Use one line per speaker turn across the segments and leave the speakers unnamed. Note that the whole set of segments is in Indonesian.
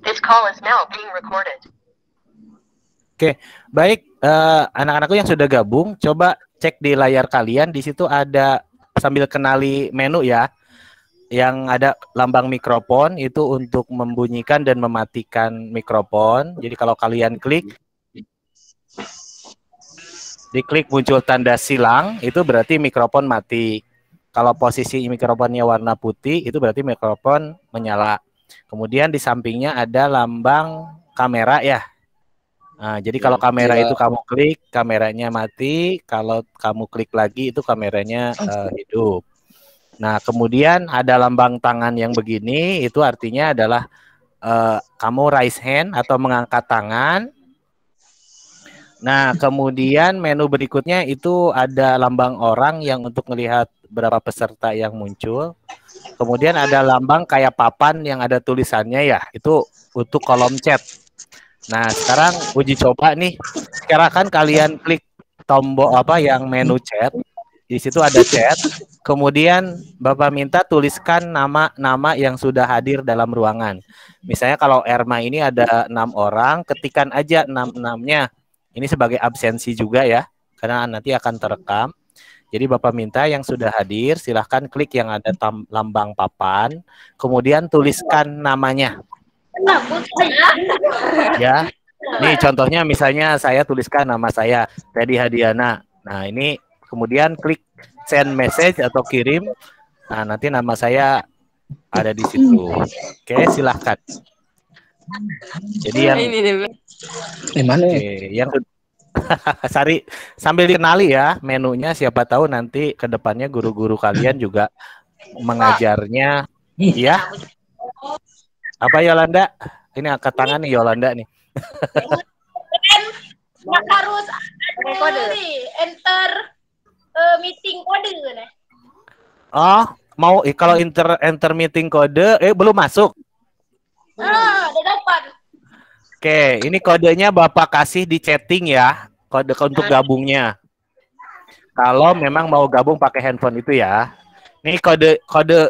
This call is now being recorded.
Oke, baik, anak-anakku yang sudah gabung, coba cek di layar kalian. Di situ ada, sambil kenali menu ya, yang ada lambang mikrofon itu untuk membunyikan dan mematikan mikrofon. Jadi kalau kalian diklik muncul tanda silang, itu berarti mikrofon mati. Kalau posisi mikrofonnya warna putih, itu berarti mikrofon menyala. Kemudian di sampingnya ada lambang kamera ya. Nah, jadi kalau kamera itu kamu klik, kameranya mati. Kalau kamu klik lagi, itu kameranya hidup. Nah, kemudian ada lambang tangan yang begini, itu artinya adalah kamu raise hand atau mengangkat tangan. Nah, kemudian menu berikutnya itu ada lambang orang yang untuk melihat berapa peserta yang muncul. Kemudian ada lambang kayak papan yang ada tulisannya ya, itu untuk kolom chat. Nah, sekarang uji coba nih. Sekarang kan kalian klik tombol yang menu chat. Di situ ada chat. Kemudian Bapak minta tuliskan nama-nama yang sudah hadir dalam ruangan. Misalnya kalau Erma ini ada 6 orang, ketikkan aja 6-6-nya. Ini sebagai absensi juga ya, karena nanti akan terekam. Jadi Bapak minta yang sudah hadir, silahkan klik yang ada lambang papan. Kemudian tuliskan namanya. Ya, nih contohnya misalnya saya tuliskan nama saya Teddy Hadiana. Nah ini kemudian klik send message atau kirim. Nah nanti nama saya ada di situ. Oke, silahkan. Jadi yang yang Sari sambil dikenali ya menunya, siapa tahu nanti ke depannya guru-guru kalian juga mengajarnya ya. Apa Yolanda? Ini angkat tangan nih Yolanda nih.
Harus kode enter meeting kode nih.
Oh, mau kalau enter meeting kode belum masuk.
Udah dapat.
Oke, ini kodenya Bapak kasih di chatting ya, kode untuk gabungnya. Kalau memang mau gabung pakai handphone itu ya. Ini kode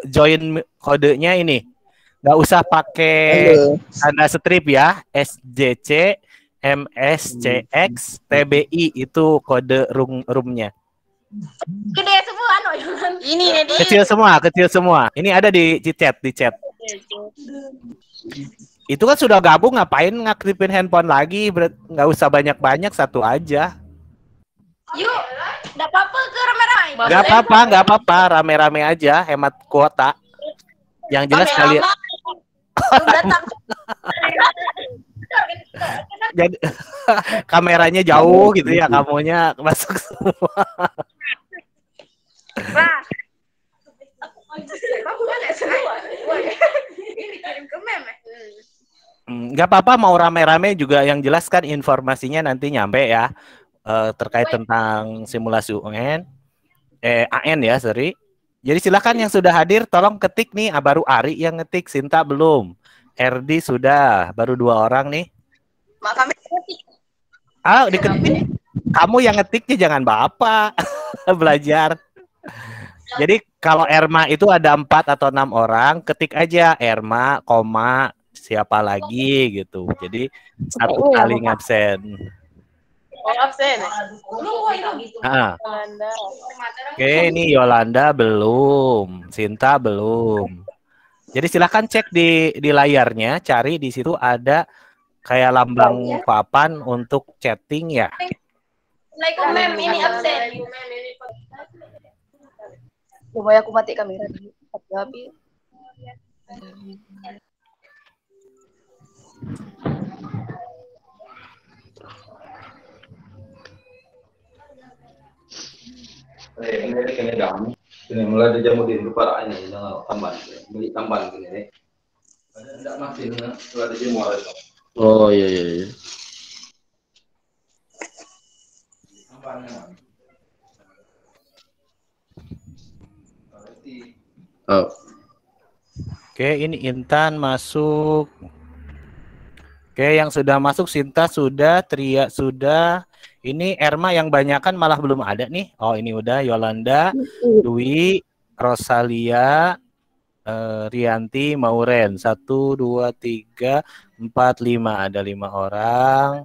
join kodenya ini. Nggak usah pakai tanda strip ya. SJC MSCX TBI itu kode roomnya.
Gede semua ini nih.
Kecil semua. Ini ada di chat. Itu kan sudah gabung, ngapain ngaktifin handphone lagi? Nggak usah banyak-banyak, satu aja.
Yuk, nggak apa-apa ke rame-rame.
Nggak apa-apa, rame-rame aja, hemat kuota. Yang jelas kalian. Jadi kameranya jauh gitu ya, kamunya masuk semua. Nggak apa-apa, mau rame-rame juga, yang jelas kan informasinya nanti nyampe ya, terkait tentang simulasi AN ya, sorry. Jadi silakan yang sudah hadir tolong ketik nih. Baru Ari yang ngetik, Sinta belum, RD sudah, baru 2 orang nih.
Mak kami ketik.
Diketik. Kamu yang ngetiknya, jangan Bapak. Belajar. Jadi kalau Erma itu ada 4 atau 6 orang, ketik aja Erma, koma, siapa lagi gitu. Jadi 1 kali ngabsen.
Absen.
Oke, ini Yolanda belum, Sinta belum. Jadi silahkan cek di layarnya, cari di situ ada kayak lambang papan untuk chatting ya.
Assalamualaikum mem, ini absen.
Coba aku mati kamera dulu. Tapi
ini mulai dari jamu di lupa ini jangan tambahan, beli tambahan gini. Tidak makin setelah ada jamu ada. Oh iya. Oh.
Oke, ini Intan masuk. Oke, yang sudah masuk Sinta sudah, Tria sudah. Ini Erma yang banyakan malah belum ada nih. Oh, ini udah Yolanda, Dwi, Rosalia, Rianti Mauren 1, 2, 3, 4, 5 ada 5 orang.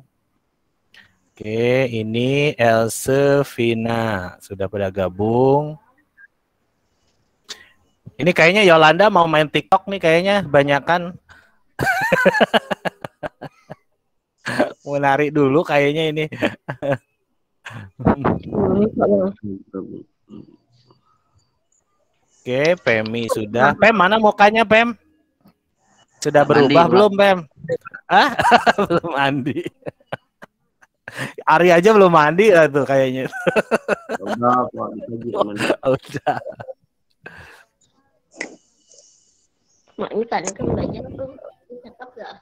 Oke, ini Else Vina sudah pada gabung. Ini kayaknya Yolanda mau main TikTok nih kayaknya banyakan. Mau narik dulu kayaknya ini. Oke, Pemi sudah. Pem mana mukanya Pem? Sudah berubah belum Pem? Ah, belum mandi. Ari aja belum mandi lah tuh kayaknya.
Udah, Pak.
Udah.
Mak ini kan banyak tuh. Cakep gak?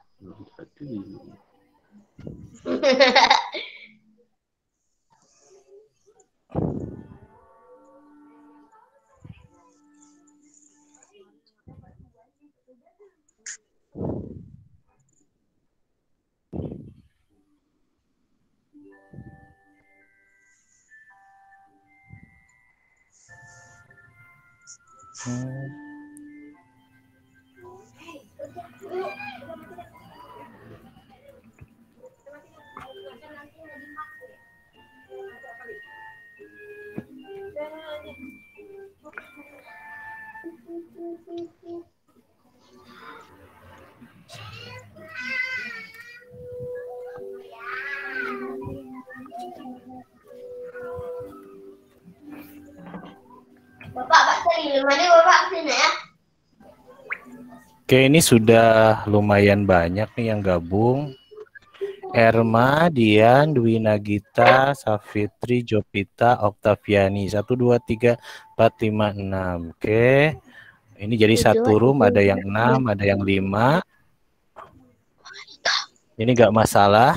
Bapak sering mana Bapak sini ya?
Oke, ini sudah lumayan banyak nih yang gabung. Erma, Dian, Dwi Nagita, Safitri, Jopita, Oktaviani. 1, 2, 3, 4, 5, 6. Oke. Ini jadi satu room, ada yang 6, ada yang 5. Ini nggak masalah.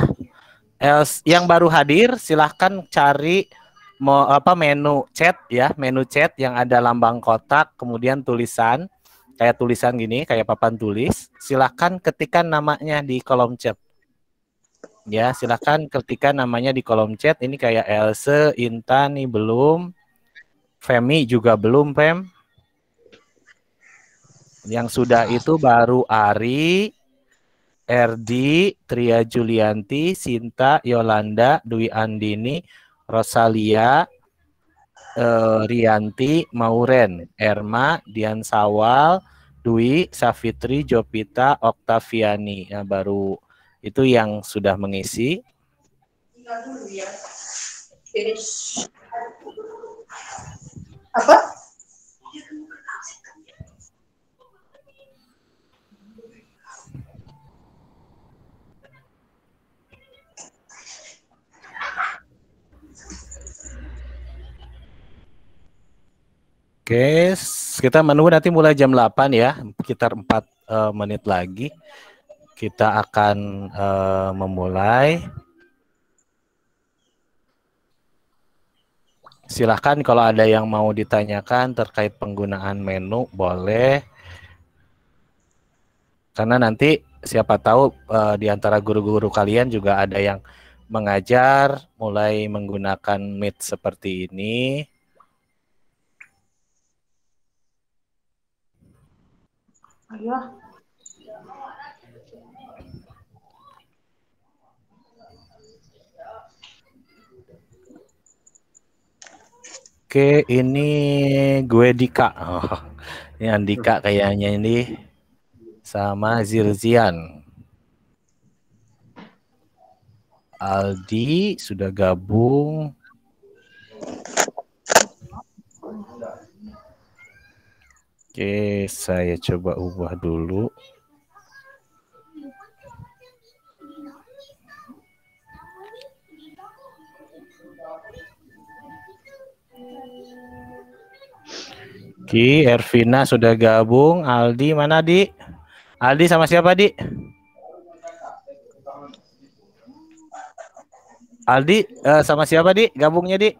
Yang baru hadir silahkan cari menu chat ya, menu chat yang ada lambang kotak, kemudian tulisan kayak tulisan gini, kayak papan tulis. Silahkan ketikkan namanya di kolom chat. Ya, silahkan ketikkan namanya di kolom chat. Ini kayak Else, Intan nih belum. Femi juga belum, Pem. Yang sudah itu baru Ari, Erdi, Tria Julianti, Sinta, Yolanda, Dwi Andini, Rosalia, Rianti, Mauren, Erma, Dian Sawal, Dwi, Safitri, Jopita, Oktaviani. Ya, baru itu yang sudah mengisi.
Apa?
Oke, kita menunggu nanti mulai jam 8 ya, sekitar 4 menit lagi. Kita akan memulai. Silahkan kalau ada yang mau ditanyakan terkait penggunaan menu, boleh. Karena nanti siapa tahu di antara guru-guru kalian juga ada yang mengajar mulai menggunakan Meet seperti ini.
Ayo.
Oke, ini gue Dika. Oh, ini Andika kayaknya ini sama Zirzian. Aldi sudah gabung. Oke, saya coba ubah dulu. Oke, Ervina sudah gabung. Aldi mana, Di? Aldi sama siapa, Di? Aldi sama siapa, Di? Gabungnya, Di?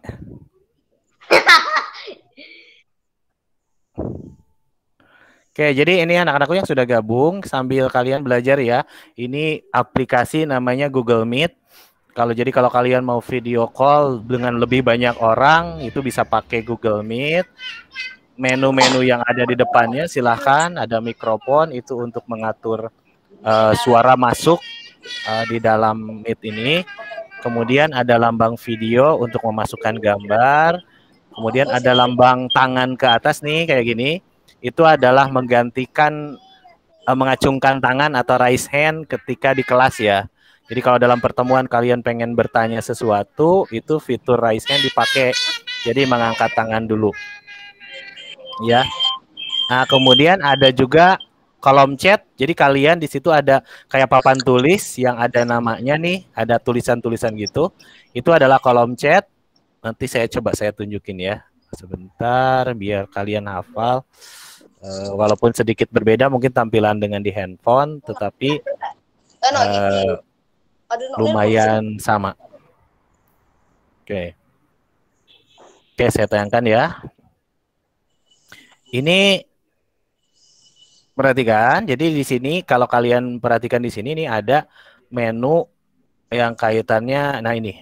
Oke, jadi ini anak-anakku yang sudah gabung sambil kalian belajar ya. Ini aplikasi namanya Google Meet. Kalau kalian mau video call dengan lebih banyak orang itu bisa pakai Google Meet. menu-menu yang ada di depannya silahkan, ada mikrofon itu untuk mengatur suara masuk di dalam Meet ini. Kemudian ada lambang video untuk memasukkan gambar. Kemudian ada lambang tangan ke atas nih kayak gini. Itu adalah menggantikan mengacungkan tangan atau raise hand ketika di kelas ya. Jadi kalau dalam pertemuan kalian pengen bertanya sesuatu, itu fitur raise hand dipakai. Jadi mengangkat tangan dulu. Ya. Nah, kemudian ada juga kolom chat. Jadi kalian di situ ada kayak papan tulis yang ada namanya nih, ada tulisan-tulisan gitu. Itu adalah kolom chat. Nanti saya tunjukin ya. Sebentar biar kalian hafal. Walaupun sedikit berbeda mungkin tampilan dengan di handphone, tetapi lumayan sama. Oke, saya tayangkan ya. Ini perhatikan. Jadi di sini kalau kalian perhatikan di sini nih ada menu yang kaitannya. Nah ini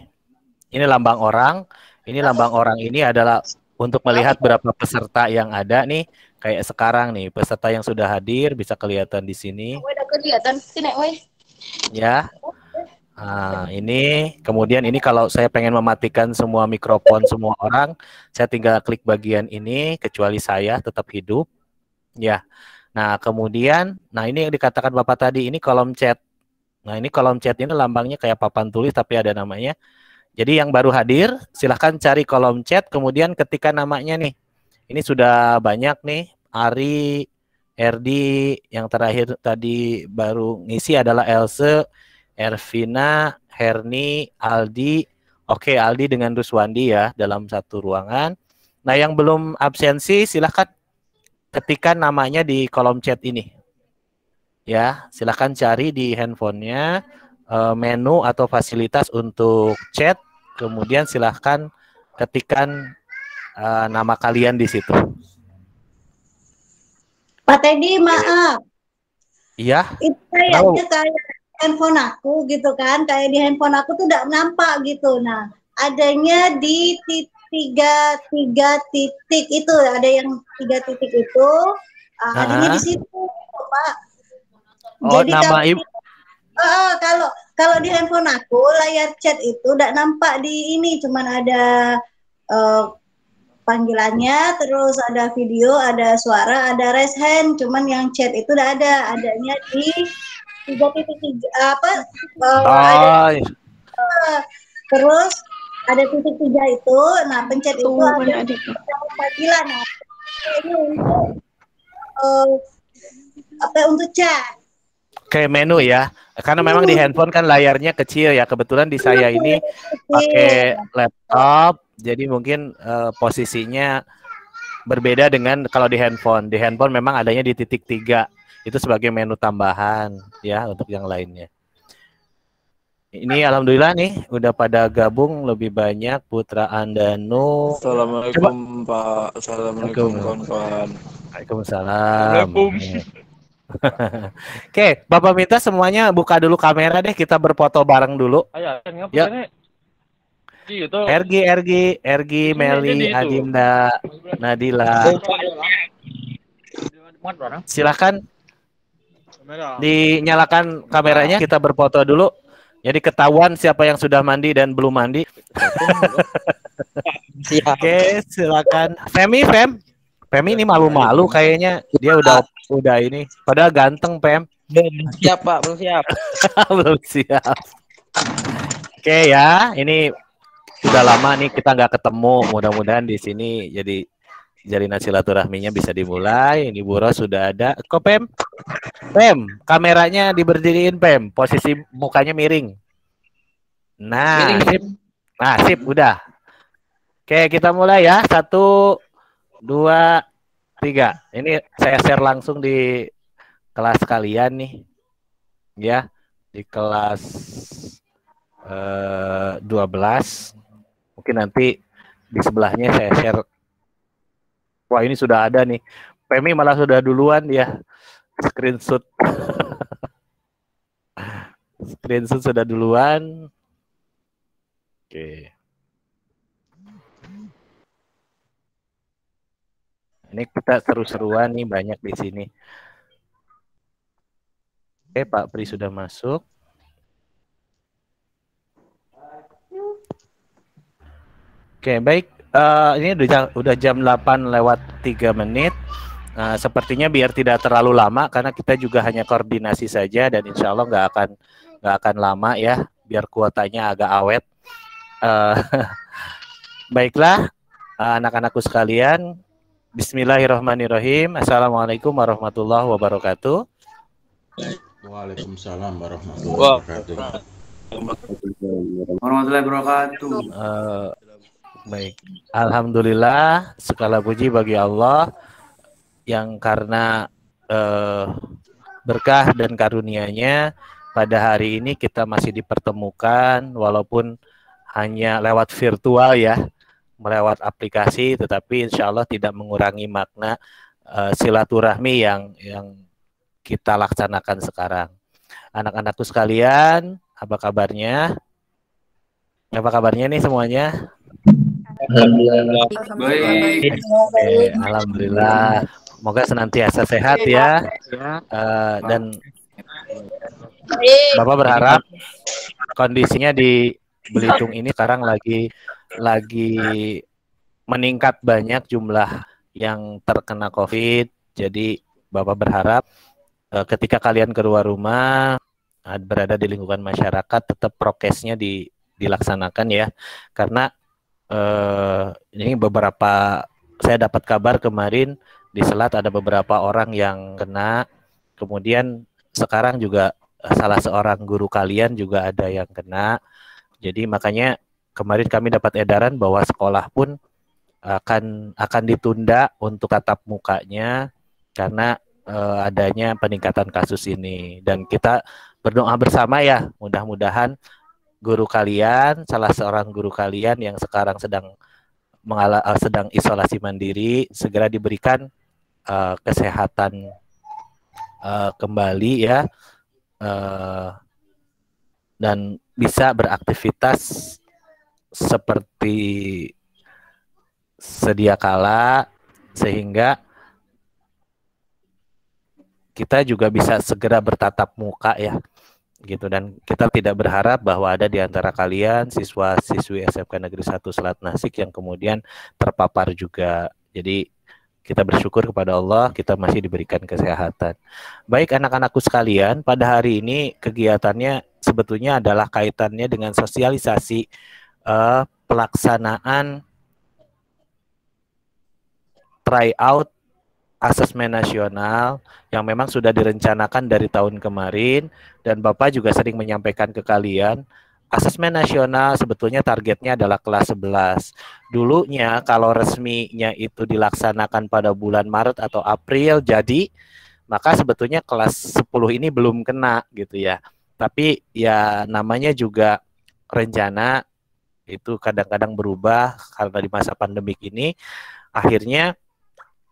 lambang orang. Ini lambang orang ini adalah untuk melihat berapa peserta yang ada nih. Kayak sekarang nih, peserta yang sudah hadir bisa kelihatan di sini. Ya. Nah, ini kemudian ini kalau saya pengen mematikan semua mikrofon semua orang, saya tinggal klik bagian ini kecuali saya tetap hidup. Ya. Nah, kemudian ini yang dikatakan Bapak tadi ini kolom chat. Nah, ini kolom chat ini lambangnya kayak papan tulis tapi ada namanya. Jadi yang baru hadir silahkan cari kolom chat kemudian ketika namanya nih. Ini sudah banyak nih, Ari, Erdi, yang terakhir tadi baru ngisi adalah Else, Ervina, Herni, Aldi. Oke, Aldi dengan Ruswandi ya dalam satu ruangan. Nah, yang belum absensi silahkan ketikkan namanya di kolom chat ini. Ya, silahkan cari di handphonenya menu atau fasilitas untuk chat. Kemudian silahkan ketikkan nama kalian di situ.
Pak Teddy, maaf.
Iya.
Itu kayaknya kayak handphone aku gitu kan. Kayak di handphone aku tuh tidak nampak gitu. Nah, adanya di tiga titik itu. Ada yang 3 titik itu. Adanya di situ, Pak.
Oh,
jadi
nama ibu.
Kalau di handphone aku layar chat itu tidak nampak di ini. Cuman ada panggilannya, terus ada video, ada suara, ada raise hand, cuman yang chat itu udah adanya di 3.3 terus ada titik 3 itu, nah pencet itu ada panggilan, nah ini untuk chat.
Kayak menu ya, karena memang di handphone kan layarnya kecil ya, kebetulan di saya ini pakai laptop. Jadi mungkin posisinya berbeda dengan kalau di handphone. Di handphone memang adanya di titik 3. Itu sebagai menu tambahan ya untuk yang lainnya. Ini alhamdulillah nih udah pada gabung lebih banyak Putra Andanu.
Assalamualaikum Pak. Assalamualaikum kawan-kawan.
Waalaikumsalam. Oke, Bapak minta semuanya buka dulu kamera deh, kita berfoto bareng dulu.
Ayo,
ya. Ergi, Meli, Adinda, Nadila. Silakan dinyalakan kameranya, kita berfoto dulu. Jadi ketahuan siapa yang sudah mandi dan belum mandi. Oke, silakan. Femi ini malu-malu kayaknya. Dia udah ini. Padahal ganteng, Pem.
Belum siap, Pak. Belum siap.
Belum siap. Oke ya, ini sudah lama nih kita nggak ketemu. Mudah-mudahan di sini jadi jaringan silaturahminya bisa dimulai. Ini Bu Ros sudah ada. Kok Pem? Kameranya diberdiriin Pem. Posisi mukanya miring. Nah, sip. Nah, sip, udah. Oke, kita mulai ya. 1, 2, 3. Ini saya share langsung di kelas kalian nih. Ya, di kelas 12. Mungkin nanti di sebelahnya saya share. Wah, ini sudah ada nih. Pemi malah sudah duluan ya. Screenshot. Screenshot sudah duluan. Oke. Ini kita seru-seruan nih, banyak di sini. Oke, Pak Pri sudah masuk. Oke, baik. Ini udah jam 8 lewat 3 menit. Sepertinya biar tidak terlalu lama karena kita juga hanya koordinasi saja dan insya Allah nggak akan lama ya, biar kuotanya agak awet. Baiklah, anak-anakku sekalian, Bismillahirrahmanirrahim. Assalamualaikum warahmatullahi wabarakatuh.
Waalaikumsalam warahmatullahi wabarakatuh.
Warahmatullahi wabarakatuh.
Baik, alhamdulillah, segala puji bagi Allah yang karena berkah dan karunia-Nya pada hari ini kita masih dipertemukan walaupun hanya lewat virtual ya, melewat aplikasi, tetapi insya Allah tidak mengurangi makna silaturahmi yang kita laksanakan sekarang. Anak-anakku sekalian, apa kabarnya? Apa kabarnya nih semuanya?
Baik.
Alhamdulillah. Semoga senantiasa sehat ya. Dan Bapak berharap kondisinya di Belitung ini sekarang lagi meningkat banyak jumlah yang terkena COVID. Jadi Bapak berharap ketika kalian keluar rumah, berada di lingkungan masyarakat, tetap prokesnya dilaksanakan ya. Karena ini beberapa, saya dapat kabar kemarin di Selat ada beberapa orang yang kena, kemudian sekarang juga salah seorang guru kalian juga ada yang kena. Jadi makanya kemarin kami dapat edaran bahwa sekolah pun akan ditunda untuk tatap mukanya karena adanya peningkatan kasus ini. Dan kita berdoa bersama ya, mudah-mudahan guru kalian, salah seorang guru kalian yang sekarang sedang isolasi mandiri segera diberikan kesehatan kembali ya, dan bisa beraktivitas seperti sedia kala sehingga kita juga bisa segera bertatap muka ya gitu. Dan kita tidak berharap bahwa ada di antara kalian siswa-siswi SMK Negeri 1 Selat Nasik yang kemudian terpapar juga. Jadi kita bersyukur kepada Allah kita masih diberikan kesehatan. Baik anak-anakku sekalian, pada hari ini kegiatannya sebetulnya adalah kaitannya dengan sosialisasi pelaksanaan tryout asesmen nasional yang memang sudah direncanakan dari tahun kemarin, dan Bapak juga sering menyampaikan ke kalian, asesmen nasional sebetulnya targetnya adalah kelas 11. Dulunya kalau resminya itu dilaksanakan pada bulan Maret atau April jadi, maka sebetulnya kelas 10 ini belum kena gitu ya. Tapi ya namanya juga rencana, itu kadang-kadang berubah karena di masa pandemik ini. Akhirnya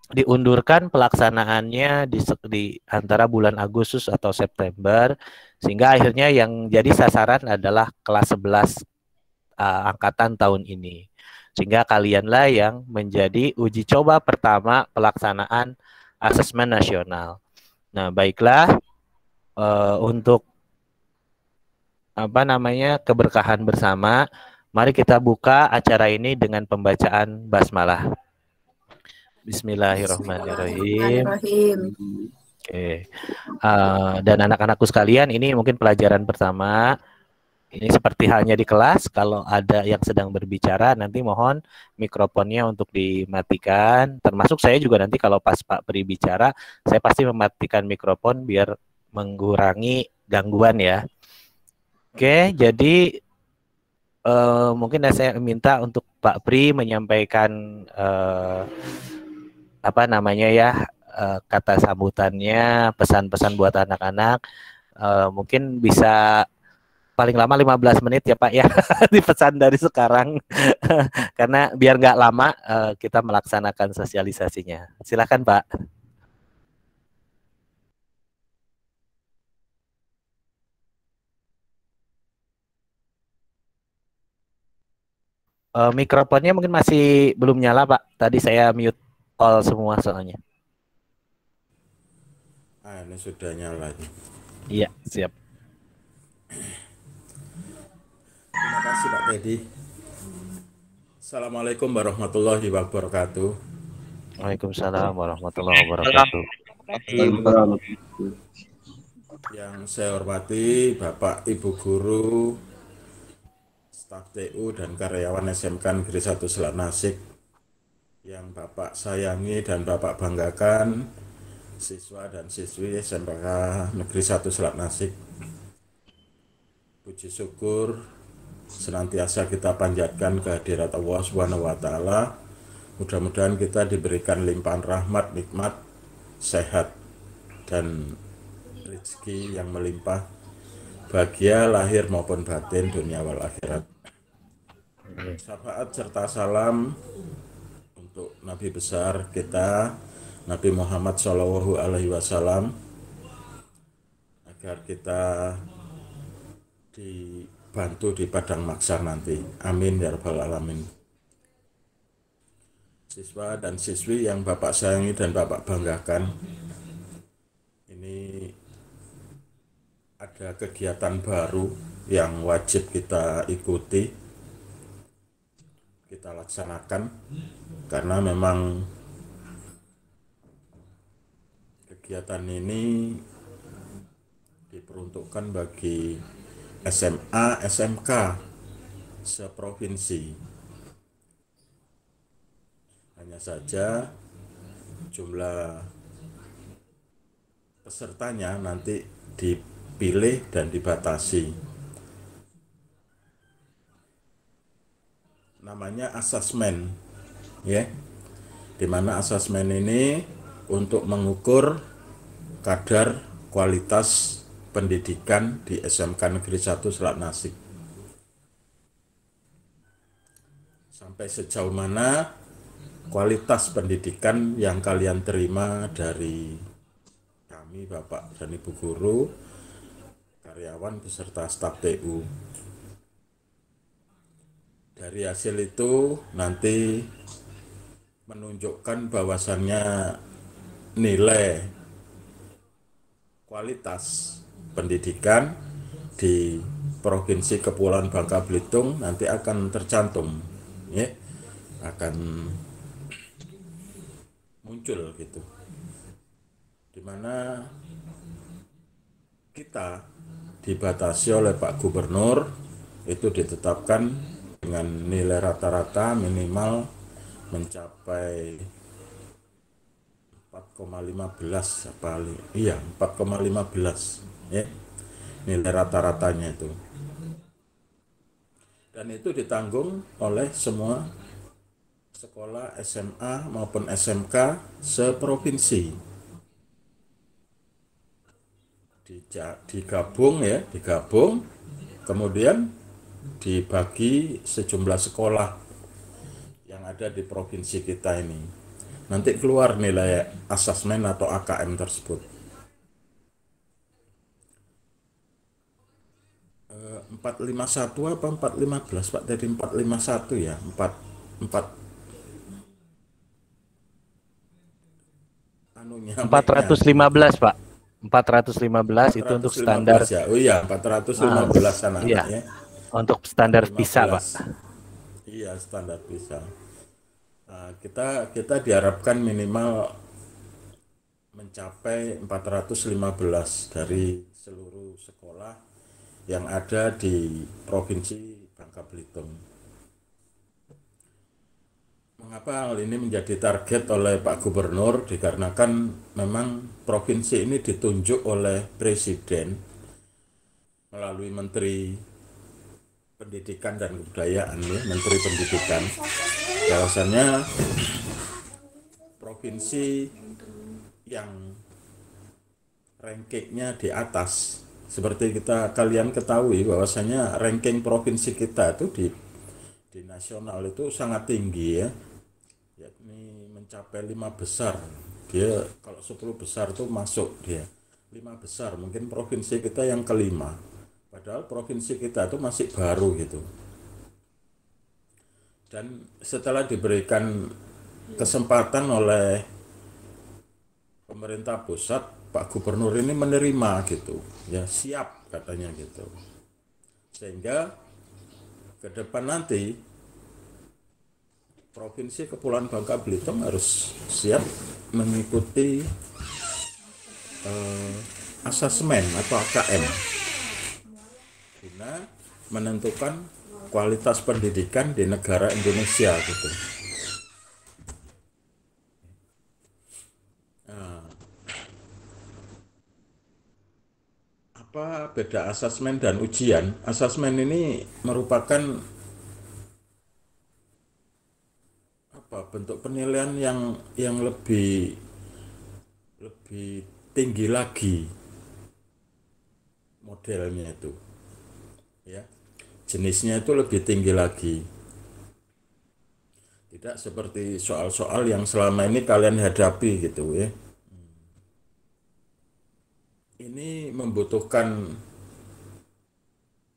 diundurkan pelaksanaannya di antara bulan Agustus atau September, sehingga akhirnya yang jadi sasaran adalah kelas 11 angkatan tahun ini. Sehingga kalianlah yang menjadi uji coba pertama pelaksanaan asesmen nasional. Nah, baiklah, untuk keberkahan bersama, mari kita buka acara ini dengan pembacaan basmalah. Bismillahirrahmanirrahim. Oke. Dan anak-anakku sekalian, ini mungkin pelajaran pertama. Ini seperti halnya di kelas, kalau ada yang sedang berbicara, nanti mohon mikrofonnya untuk dimatikan. Termasuk saya juga nanti kalau pas Pak Pri bicara, saya pasti mematikan mikrofon biar mengurangi gangguan ya. Oke, jadi mungkin saya minta untuk Pak Pri menyampaikan kata sambutannya, pesan-pesan buat anak-anak. Mungkin bisa paling lama 15 menit ya Pak ya, dipesan dari sekarang. Karena biar nggak lama kita melaksanakan sosialisasinya. Silakan Pak. Mikrofonnya mungkin masih belum nyala Pak. Tadi saya mute. all semua soalnya.
Ini sudah nyala.
Iya, siap.
Terima kasih Pak Teddy. Assalamualaikum warahmatullahi wabarakatuh.
Waalaikumsalam warahmatullahi wabarakatuh.
Yang saya hormati Bapak Ibu Guru, staf TU dan karyawan SMK Negeri 1 Selat Nasik, yang Bapak sayangi dan Bapak banggakan, siswa dan siswi SMK Negeri 1 Selat Nasik. Puji syukur senantiasa kita panjatkan kehadirat Allah Subhanahu wa taala. Mudah-mudahan kita diberikan limpahan rahmat, nikmat, sehat dan rezeki yang melimpah, bahagia lahir maupun batin, dunia wal akhirat. Syafaat serta salam untuk Nabi besar kita, Nabi Muhammad SAW, agar kita dibantu di padang mahsyar nanti. Amin ya rabbal alamin. Siswa dan siswi yang Bapak sayangi dan Bapak banggakan, ini ada kegiatan baru yang wajib kita ikuti, kita laksanakan, karena memang kegiatan ini diperuntukkan bagi SMA, SMK seprovinsi. Hanya saja jumlah pesertanya nanti dipilih dan dibatasi. Namanya asesmen, ya. Di mana asesmen ini untuk mengukur kadar kualitas pendidikan di SMK Negeri 1 Selat Nasik. Sampai sejauh mana kualitas pendidikan yang kalian terima dari kami, Bapak dan Ibu Guru, karyawan beserta staf TU. Dari hasil itu nanti menunjukkan bahwasannya nilai kualitas pendidikan di Provinsi Kepulauan Bangka Belitung nanti akan tercantum, ya, akan muncul gitu, dimana kita dibatasi oleh Pak Gubernur, itu ditetapkan dengan nilai rata-rata minimal mencapai 4,15 4,15 ya, nilai rata-ratanya itu, dan itu ditanggung oleh semua sekolah SMA maupun SMK seprovinsi. Digabung, kemudian dibagi sejumlah sekolah yang ada di provinsi kita ini. Nanti keluar nilai asesmen atau AKM tersebut. 451 apa 415 Pak? Jadi 451 ya,
415 Pak. 415 itu untuk standar
ya. Oh iya, 415 anak-anak
iya.
Ya.
Untuk standar
15.
PISA, Pak.
Iya, standar PISA. Nah, kita diharapkan minimal mencapai 415 dari seluruh sekolah yang ada di Provinsi Bangka Belitung. Mengapa hal ini menjadi target oleh Pak Gubernur? Dikarenakan memang provinsi ini ditunjuk oleh Presiden melalui Menteri Pendidikan dan Kebudayaan, ya, Menteri Pendidikan. Bahwasannya provinsi yang rankingnya di atas, seperti kalian ketahui bahwasanya ranking provinsi kita itu di nasional itu sangat tinggi, ya, yakni mencapai 5 besar. Dia kalau 10 besar itu masuk dia 5 besar, mungkin provinsi kita yang kelima, padahal provinsi kita itu masih baru gitu. Dan setelah diberikan kesempatan oleh pemerintah pusat, Pak Gubernur ini menerima gitu, ya siap katanya gitu. Sehingga ke depan nanti Provinsi Kepulauan Bangka Belitung harus siap mengikuti asesmen atau AKM guna menentukan kualitas pendidikan di negara Indonesia gitu. Nah, apa beda asesmen dan ujian? Asesmen ini merupakan bentuk penilaian yang lebih tinggi lagi modelnya itu, ya jenisnya itu lebih tinggi lagi, tidak seperti soal-soal yang selama ini kalian hadapi gitu ya. Ini membutuhkan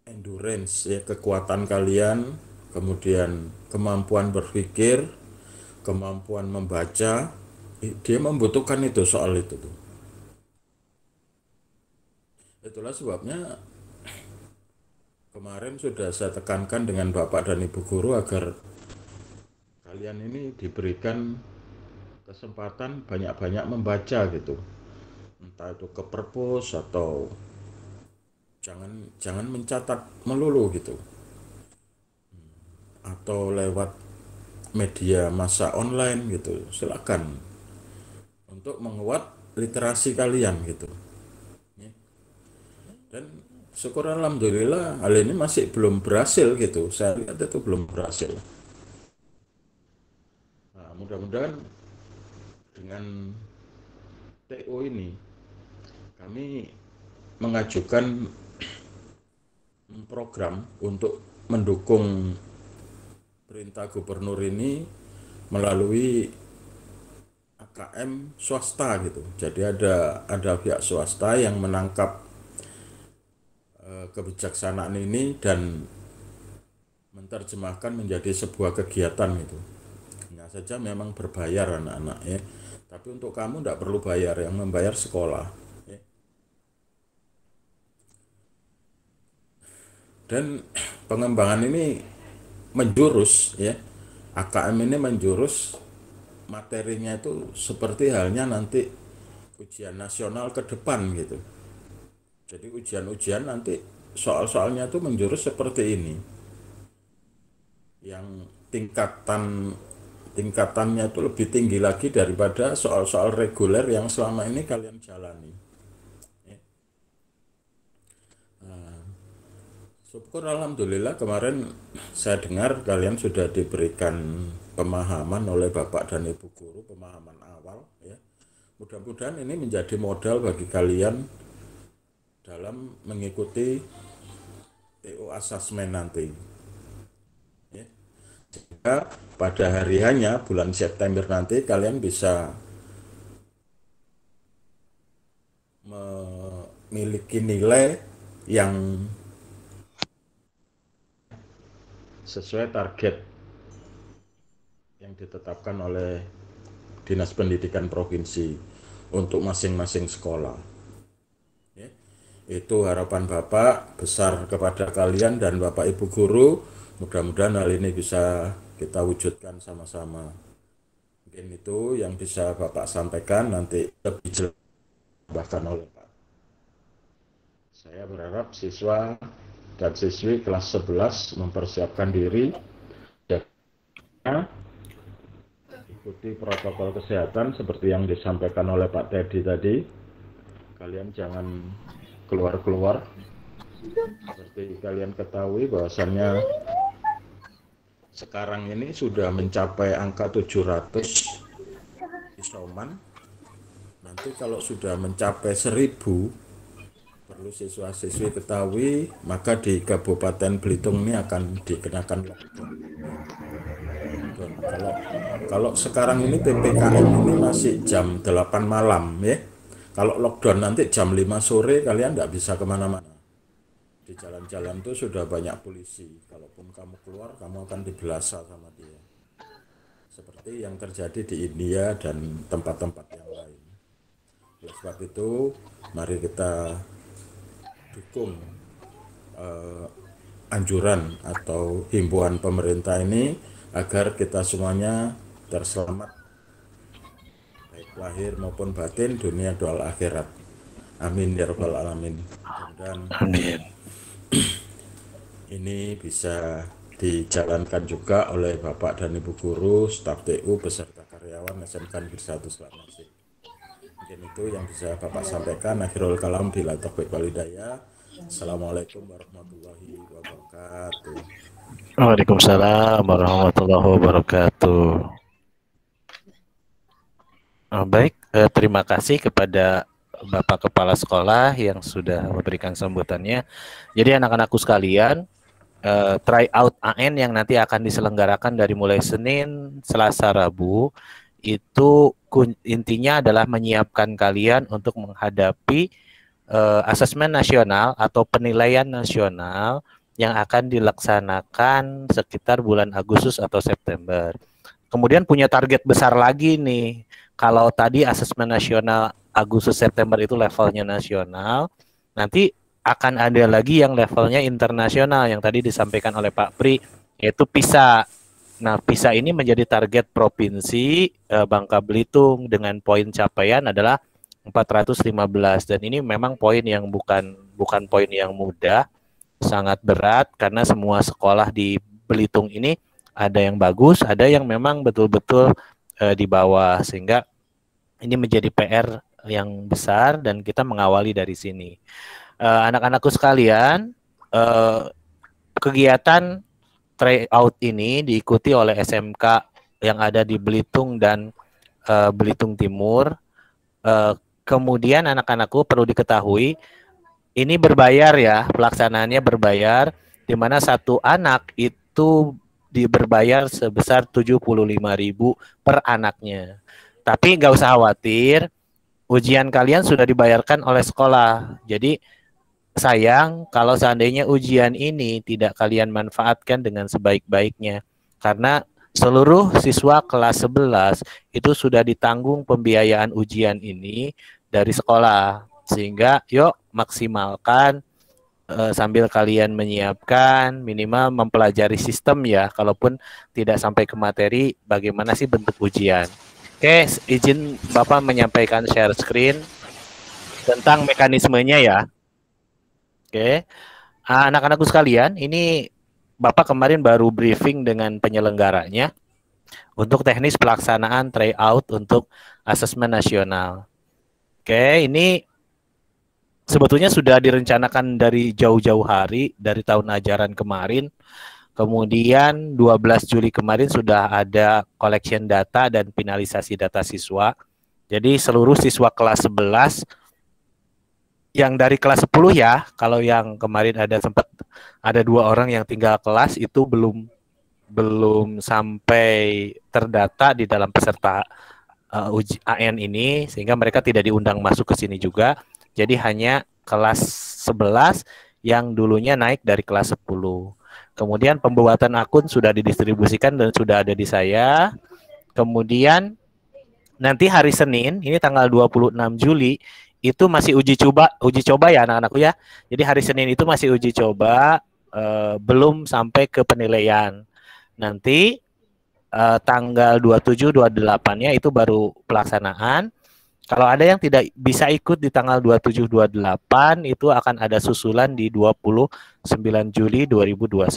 endurance ya, kekuatan kalian, kemudian kemampuan berpikir, kemampuan membaca, dia membutuhkan itu soal itu tuh. Itulah sebabnya kemarin sudah saya tekankan dengan Bapak dan Ibu Guru agar kalian ini diberikan kesempatan banyak-banyak membaca gitu. Entah itu ke perpus atau jangan mencatat melulu gitu. Atau lewat media massa online gitu. Silakan untuk menguat literasi kalian gitu. Dan syukur alhamdulillah hal ini masih belum berhasil gitu. Saya lihat itu belum berhasil. Nah, mudah-mudahan dengan TO ini kami mengajukan program untuk mendukung perintah gubernur ini melalui AKM swasta gitu. Jadi ada pihak swasta yang menangkap kebijaksanaan ini dan menerjemahkan menjadi sebuah kegiatan gitu. Hanya saja memang berbayar anak-anak ya. Tapi untuk kamu tidak perlu bayar, yang membayar sekolah. Ya. Dan pengembangan ini menjurus ya. AKM ini menjurus materinya itu seperti halnya nanti ujian nasional ke depan gitu. Jadi ujian-ujian nanti soal-soalnya itu menjurus seperti ini. Yang tingkatannya itu lebih tinggi lagi daripada soal-soal reguler yang selama ini kalian jalani. Ya. Nah, syukur alhamdulillah kemarin saya dengar kalian sudah diberikan pemahaman oleh Bapak dan Ibu Guru, pemahaman awal ya. Mudah-mudahan ini menjadi modal bagi kalian dalam mengikuti TO Assessment nanti. Ya. Jika pada hari hanya bulan September nanti kalian bisa memiliki nilai yang sesuai target yang ditetapkan oleh Dinas Pendidikan Provinsi untuk masing-masing sekolah. Itu harapan Bapak besar kepada kalian dan Bapak Ibu Guru. Mudah-mudahan hal ini bisa kita wujudkan sama-sama. Mungkin itu yang bisa Bapak sampaikan, nanti lebih jelas bahkan oleh Pak. Saya berharap siswa dan siswi kelas 11 mempersiapkan diri, ikuti protokol kesehatan seperti yang disampaikan oleh Pak Teddy tadi. Kalian jangan keluar-keluar. Seperti kalian ketahui bahwasannya sekarang ini sudah mencapai angka 700 isoman. Nanti kalau sudah mencapai 1000, perlu siswa-siswi ketahui, maka di Kabupaten Belitung ini akan dikenakan lockdown. Kalau sekarang ini PPKM ini masih jam 8 malam ya. Kalau lockdown nanti jam 5 sore kalian tidak bisa kemana-mana. Di jalan-jalan itu sudah banyak polisi. Kalaupun kamu keluar, kamu akan dibelasa sama dia. seperti yang terjadi di India dan tempat-tempat yang lain. Oleh sebab itu, mari kita dukung anjuran atau himbauan pemerintah ini agar kita semuanya terselamat baik lahir maupun batin, dunia dan akhirat. Amin ya rabbal alamin. Dan
Amin.
ini bisa dijalankan juga oleh Bapak dan Ibu guru, staf TU beserta karyawan SMK Negeri 1 Selat Masih. Mungkin itu yang bisa Bapak sampaikan. Akhirul kalam bila taufiq wal hidayah. Assalamualaikum warahmatullahi wabarakatuh.
Waalaikumsalam warahmatullahi wabarakatuh. Baik, terima kasih kepada Bapak Kepala Sekolah yang sudah memberikan sambutannya. Jadi anak-anakku sekalian, tryout AN yang nanti akan diselenggarakan dari mulai Senin, Selasa, Rabu, itu intinya adalah menyiapkan kalian untuk menghadapi asesmen nasional atau penilaian nasional yang akan dilaksanakan sekitar bulan Agustus atau September. Kemudian punya target besar lagi nih. Kalau tadi asesmen nasional Agustus September itu levelnya nasional, nanti akan ada lagi yang levelnya internasional yang tadi disampaikan oleh Pak Pri, yaitu PISA. Nah, PISA ini menjadi target provinsi Bangka Belitung dengan poin capaian adalah 415, dan ini memang poin yang bukan poin yang mudah, sangat berat karena semua sekolah di Belitung ini ada yang bagus, ada yang memang betul-betul di bawah, sehingga ini menjadi PR yang besar dan kita mengawali dari sini. Anak-anakku sekalian, kegiatan tryout ini diikuti oleh SMK yang ada di Belitung dan Belitung Timur. Kemudian anak-anakku perlu diketahui ini berbayar ya, pelaksanaannya berbayar, di mana satu anak itu berbayar sebesar 75.000 per anaknya. Tapi nggak usah khawatir, ujian kalian sudah dibayarkan oleh sekolah. Jadi sayang kalau seandainya ujian ini tidak kalian manfaatkan dengan sebaik-baiknya, karena seluruh siswa kelas 11 itu sudah ditanggung pembiayaan ujian ini dari sekolah. Sehingga yuk maksimalkan sambil kalian menyiapkan, minimal mempelajari sistem ya, kalaupun tidak sampai ke materi, bagaimana sih bentuk ujian. Oke, izin Bapak menyampaikan share screen tentang mekanismenya ya. Oke, anak-anakku sekalian, ini Bapak kemarin baru briefing dengan penyelenggaranya untuk teknis pelaksanaan tryout untuk asesmen nasional. Oke, ini sebetulnya sudah direncanakan dari jauh-jauh hari, dari tahun ajaran kemarin. Kemudian 12 Juli kemarin sudah ada collection data dan finalisasi data siswa. Jadi seluruh siswa kelas 11 yang dari kelas 10 ya, kalau yang kemarin sempat ada 2 orang yang tinggal kelas itu belum sampai terdata di dalam peserta uji AN ini, sehingga mereka tidak diundang masuk ke sini juga. Jadi hanya kelas 11 yang dulunya naik dari kelas 10. Kemudian pembuatan akun sudah didistribusikan dan sudah ada di saya. Kemudian nanti hari Senin, ini tanggal 26 Juli, itu masih uji coba ya anak-anakku ya. Jadi hari Senin itu masih uji coba, belum sampai ke penilaian. Nanti tanggal 27-28-nya itu baru pelaksanaan. Kalau ada yang tidak bisa ikut di tanggal 27-28, itu akan ada susulan di 29 Juli 2021.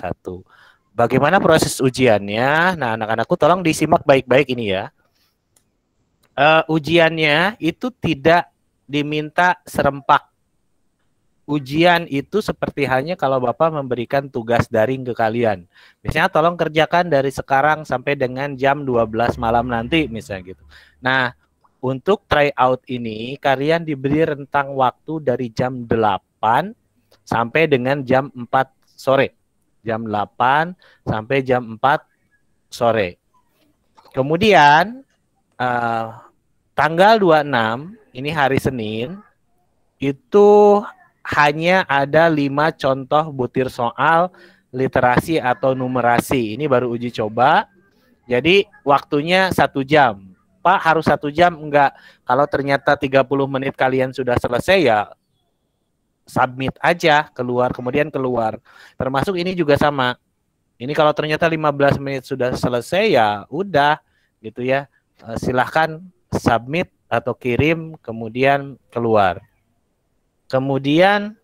Bagaimana proses ujiannya? Nah, anak-anakku tolong disimak baik-baik ini ya. Ujiannya itu tidak diminta serempak. Ujian itu seperti halnya kalau Bapak memberikan tugas daring ke kalian. Misalnya tolong kerjakan dari sekarang sampai dengan jam 12 malam nanti, misalnya gitu. Nah, untuk tryout ini, kalian diberi rentang waktu dari jam 8 sampai dengan jam 4 sore. Jam 8 sampai jam 4 sore. Kemudian, tanggal 26, ini hari Senin, itu hanya ada 5 contoh butir soal literasi atau numerasi. Ini baru uji coba. Jadi waktunya 1 jam. Pak, harus 1 jam? Enggak. Kalau ternyata 30 menit kalian sudah selesai, ya submit aja, kemudian keluar. Termasuk ini juga sama. Ini kalau ternyata 15 menit sudah selesai, ya udah gitu ya. Silahkan submit atau kirim, kemudian keluar. Kemudian,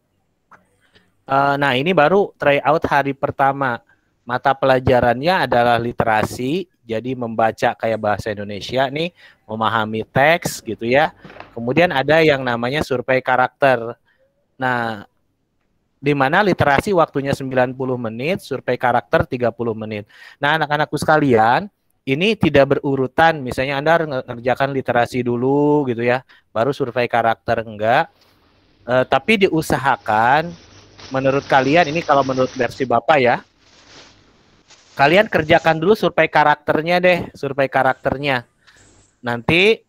nah ini baru tryout hari pertama. Mata pelajarannya adalah literasi, jadi membaca kayak bahasa Indonesia nih, memahami teks gitu ya. Kemudian ada yang namanya survei karakter. Nah, di mana literasi waktunya 90 menit, survei karakter 30 menit. Nah, anak-anakku sekalian, ini tidak berurutan. Misalnya Anda ngerjakan literasi dulu gitu ya, baru survei karakter, enggak. Tapi diusahakan, menurut kalian, ini kalau menurut versi Bapak ya, kalian kerjakan dulu survei karakternya deh, survei karakternya. Nanti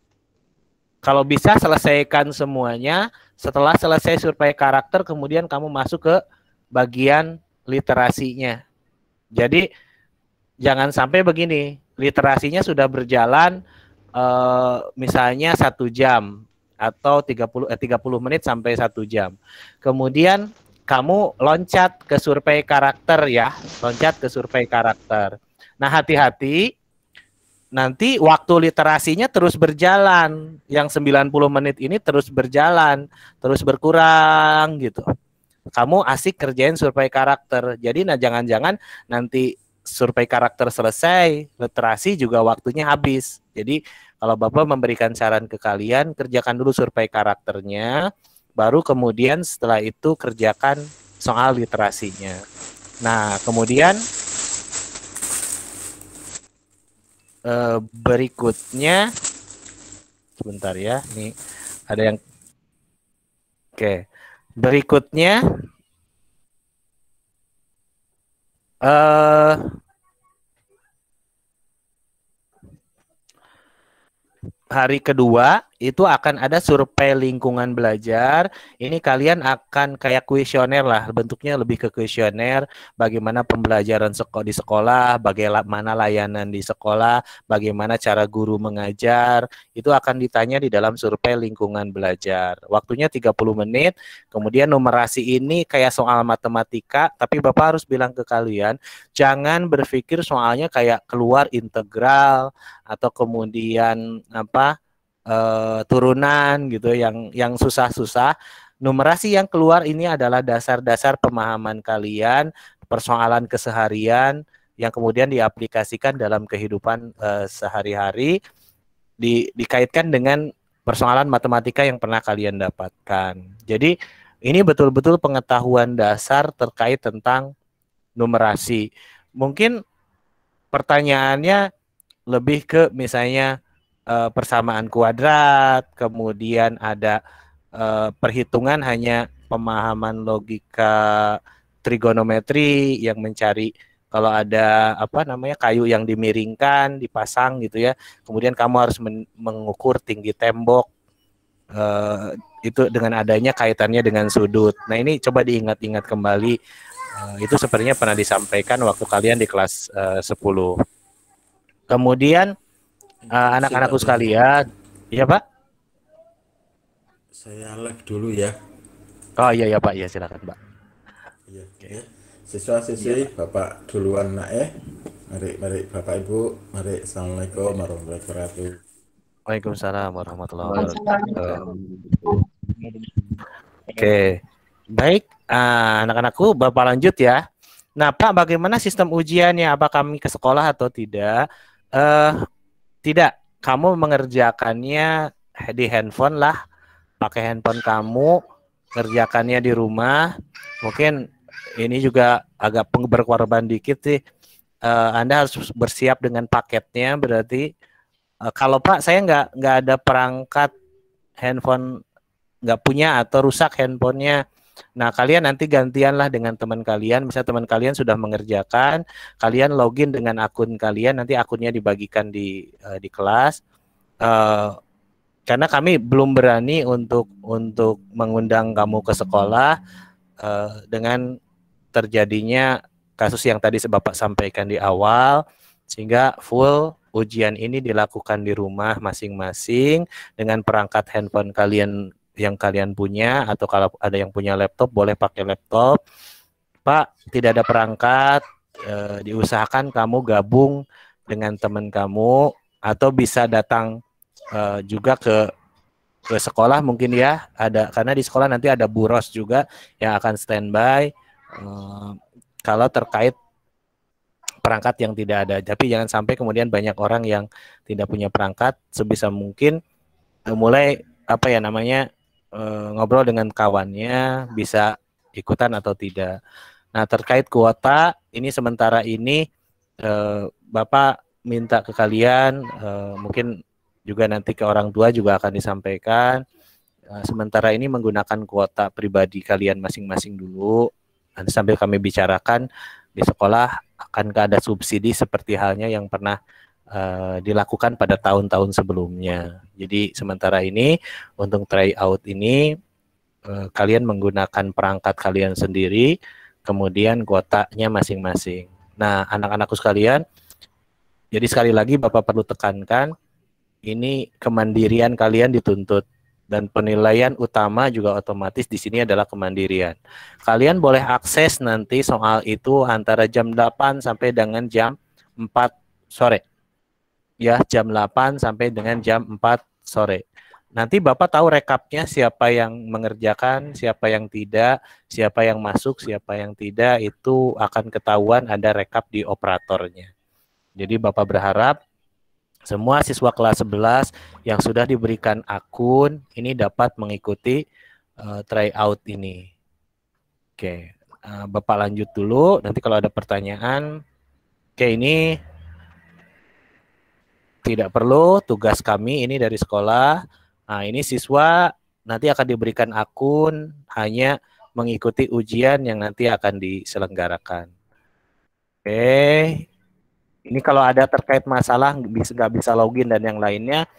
kalau bisa selesaikan semuanya, setelah selesai survei karakter, kemudian kamu masuk ke bagian literasinya. Jadi jangan sampai begini, literasinya sudah berjalan misalnya 1 jam atau 30 menit sampai 1 jam. Kemudian kamu loncat ke survei karakter ya, loncat ke survei karakter. Nah, hati-hati, nanti waktu literasinya terus berjalan, yang 90 menit ini terus berjalan, terus berkurang gitu. Kamu asik kerjain survei karakter. Jadi jangan-jangan nanti survei karakter selesai, literasi juga waktunya habis. Jadi kalau Bapak memberikan saran ke kalian, kerjakan dulu survei karakternya, baru kemudian setelah itu kerjakan soal literasinya. Nah, kemudian berikutnya, sebentar ya, ini ada yang, oke, berikutnya hari kedua itu akan ada survei lingkungan belajar. Ini kalian akan kayak kuesioner lah, bentuknya lebih ke kuesioner, bagaimana pembelajaran di sekolah, bagaimana layanan di sekolah, bagaimana cara guru mengajar, itu akan ditanya di dalam survei lingkungan belajar. Waktunya 30 menit, kemudian numerasi ini kayak soal matematika, tapi Bapak harus bilang ke kalian, jangan berpikir soalnya kayak keluar integral, atau kemudian turunan gitu yang susah-susah. Numerasi yang keluar ini adalah dasar-dasar pemahaman kalian, persoalan keseharian yang kemudian diaplikasikan dalam kehidupan sehari-hari, dikaitkan dengan persoalan matematika yang pernah kalian dapatkan. Jadi ini betul-betul pengetahuan dasar terkait tentang numerasi. Mungkin pertanyaannya lebih ke misalnya persamaan kuadrat, kemudian ada perhitungan hanya pemahaman logika trigonometri yang mencari kalau ada kayu yang dimiringkan, dipasang gitu ya. Kemudian kamu harus mengukur tinggi tembok. Itu dengan adanya kaitannya dengan sudut. Nah, ini coba diingat-ingat kembali. Itu sepertinya pernah disampaikan waktu kalian di kelas 10. Kemudian anak-anakku sekalian, iya Pak?
Saya live dulu ya.
Oh iya Pak, ya silakan Pak.
Iya. Okay. Siswa-siswi, iya, Bapak duluan nak Mari Bapak Ibu, mari. Assalamualaikum warahmatullahi wabarakatuh.
Waalaikumsalam warahmatullahi wabarakatuh. Oke, baik anak-anakku, Bapak lanjut ya. Nah Pak, bagaimana sistem ujiannya? Apa kami ke sekolah atau tidak? Tidak, kamu mengerjakannya di handphone lah, pakai handphone kamu, kerjakannya di rumah. Mungkin ini juga agak berkorban dikit sih. Anda harus bersiap dengan paketnya, berarti kalau Pak saya nggak ada perangkat handphone, nggak punya atau rusak handphonenya. Nah, kalian nanti gantianlah dengan teman kalian. Misalnya teman kalian sudah mengerjakan, kalian login dengan akun kalian, nanti akunnya dibagikan di kelas. Karena kami belum berani untuk mengundang kamu ke sekolah dengan terjadinya kasus yang tadi Bapak sampaikan di awal. Sehingga full ujian ini dilakukan di rumah masing-masing dengan perangkat handphone kalian yang kalian punya, atau kalau ada yang punya laptop boleh pakai laptop. Pak, tidak ada perangkat, diusahakan kamu gabung dengan teman kamu atau bisa datang juga ke sekolah mungkin ya, ada, karena di sekolah nanti ada buros juga yang akan standby kalau terkait perangkat yang tidak ada. Tapi jangan sampai kemudian banyak orang yang tidak punya perangkat, sebisa mungkin mulai apa ya namanya ngobrol dengan kawannya, bisa ikutan atau tidak. Nah, terkait kuota ini sementara ini Bapak minta ke kalian, mungkin juga nanti ke orang tua juga akan disampaikan. Sementara ini menggunakan kuota pribadi kalian masing-masing dulu. Nanti sambil kami bicarakan di sekolah akankah ada subsidi seperti halnya yang pernah dilakukan pada tahun-tahun sebelumnya. Jadi sementara ini untuk tryout ini kalian menggunakan perangkat kalian sendiri, kemudian kuotanya masing-masing. Nah, anak-anakku sekalian, jadi sekali lagi Bapak perlu tekankan, ini kemandirian kalian dituntut, dan penilaian utama juga otomatis di sini adalah kemandirian. Kalian boleh akses nanti soal itu antara jam 8 sampai dengan jam 4 sore. Ya, jam 8 sampai dengan jam 4 sore. Nanti Bapak tahu rekapnya, siapa yang mengerjakan, siapa yang tidak, siapa yang masuk, siapa yang tidak, itu akan ketahuan, ada rekap di operatornya. Jadi Bapak berharap semua siswa kelas 11 yang sudah diberikan akun ini dapat mengikuti tryout ini. Oke, Bapak lanjut dulu, nanti kalau ada pertanyaan. Oke, ini tidak perlu, tugas kami ini dari sekolah. Nah, ini siswa nanti akan diberikan akun, hanya mengikuti ujian yang nanti akan diselenggarakan. Oke, ini kalau ada terkait masalah nggak bisa login dan yang lainnya,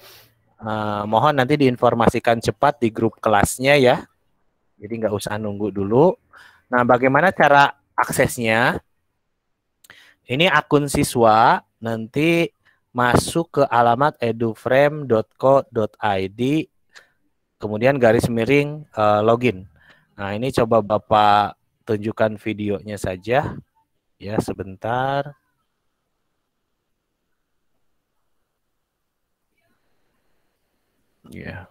mohon nanti diinformasikan cepat di grup kelasnya ya. Jadi nggak usah nunggu dulu. Nah, bagaimana cara aksesnya? Ini akun siswa nanti masuk ke alamat eduframe.co.id, kemudian garis miring login. Nah, ini coba Bapak tunjukkan videonya saja ya, sebentar. Ya.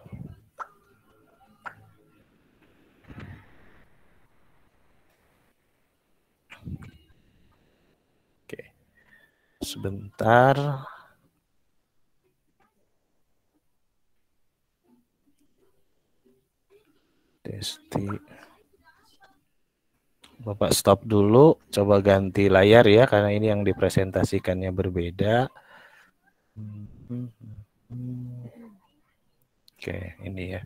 Oke. Sebentar. Testi. Bapak stop dulu, coba ganti layar ya, karena ini yang dipresentasikannya berbeda. Oke, ini ya.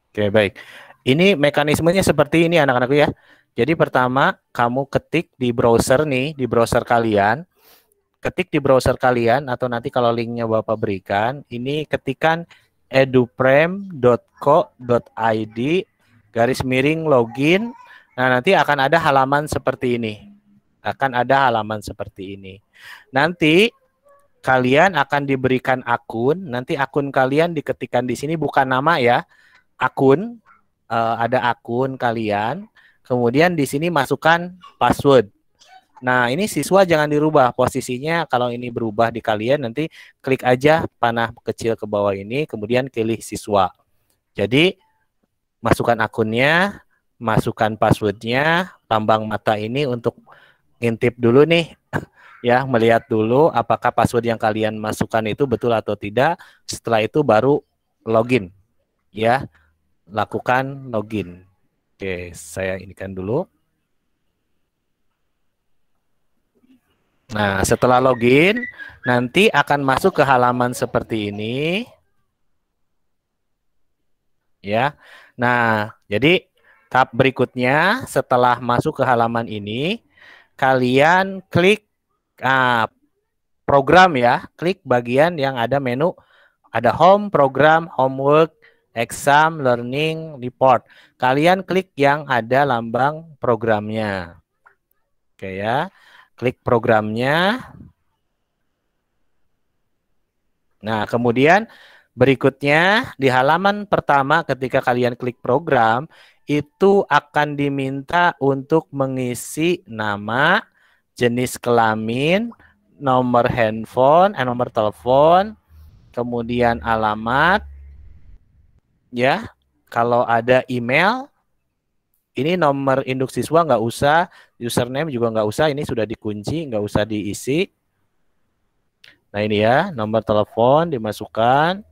Oke, baik. Ini mekanismenya seperti ini anak-anakku ya. Jadi pertama, kamu ketik di browser nih, di browser kalian. Ketik di browser kalian, atau nanti kalau linknya Bapak berikan, ini ketikan eduframe.co.id garis miring login. Nah, nanti akan ada halaman seperti ini. Akan ada halaman seperti ini. Nanti kalian akan diberikan akun. Nanti akun kalian diketikkan di sini, bukan nama ya. Akun, ada akun kalian. Kemudian di sini masukkan password. Nah, ini siswa jangan dirubah posisinya. Kalau ini berubah di kalian, nanti klik aja panah kecil ke bawah ini, kemudian pilih siswa. Jadi, masukkan akunnya, masukkan passwordnya, tambang mata ini untuk ngintip dulu nih, ya, melihat dulu apakah password yang kalian masukkan itu betul atau tidak. Setelah itu baru login, ya, lakukan login. Oke, saya inikan dulu. Nah, setelah login, nanti akan masuk ke halaman seperti ini. Ya. Nah, jadi tahap berikutnya setelah masuk ke halaman ini, kalian klik program ya, klik bagian yang ada menu, ada home, program, homework, exam, learning, report. Kalian klik yang ada lambang programnya. Oke ya. Klik programnya. Nah, kemudian berikutnya di halaman pertama ketika kalian klik program, itu akan diminta untuk mengisi nama, jenis kelamin, nomor handphone, nomor telepon, kemudian alamat, ya. Kalau ada email, ini nomor induk siswa nggak usah, username juga nggak usah, ini sudah dikunci, nggak usah diisi. Nah ini ya, nomor telepon dimasukkan.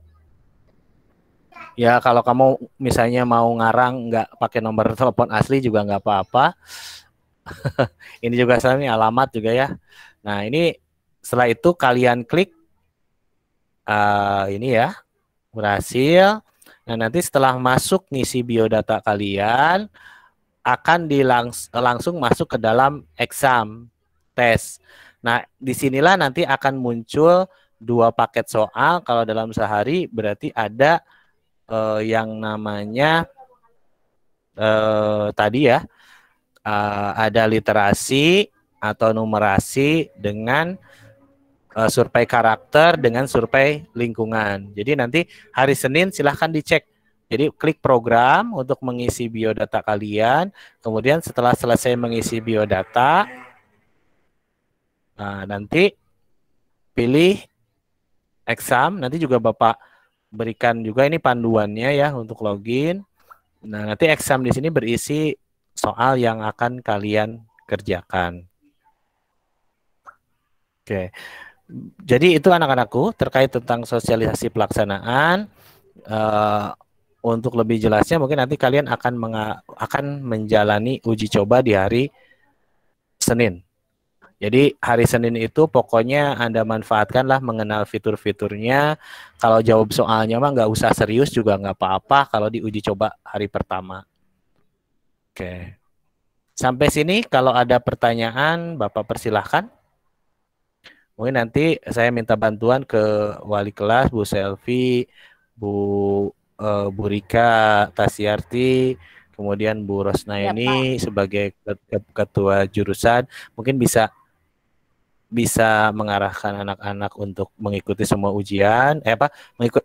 Ya kalau kamu misalnya mau ngarang nggak pakai nomor telepon asli juga nggak apa-apa. Ini juga sama nih, alamat juga ya. Nah ini setelah itu kalian klik ini ya, berhasil. Nah nanti setelah masuk ngisi biodata kalian, akan langsung masuk ke dalam exam tes. Nah, disinilah nanti akan muncul 2 paket soal. Kalau dalam sehari berarti ada yang namanya tadi ya, ada literasi atau numerasi dengan survei karakter dengan survei lingkungan. Jadi nanti hari Senin silahkan dicek. Jadi klik program untuk mengisi biodata kalian. Kemudian setelah selesai mengisi biodata, nanti pilih exam. Nanti juga Bapak berikan juga ini panduannya ya untuk login. Nah nanti exam di sini berisi soal yang akan kalian kerjakan. Oke. Jadi itu anak-anakku terkait tentang sosialisasi pelaksanaan. Untuk lebih jelasnya mungkin nanti kalian akan menjalani uji coba di hari Senin. Jadi hari Senin itu pokoknya Anda manfaatkanlah mengenal fitur-fiturnya. Kalau jawab soalnya mah nggak usah serius juga nggak apa-apa kalau di uji coba hari pertama. Oke. Sampai sini kalau ada pertanyaan Bapak persilahkan. Mungkin nanti saya minta bantuan ke wali kelas, Bu Selvi, Bu Rika Tasyarti, kemudian Bu Rosnaini sebagai ketua jurusan, mungkin bisa mengarahkan anak-anak untuk mengikuti semua ujian,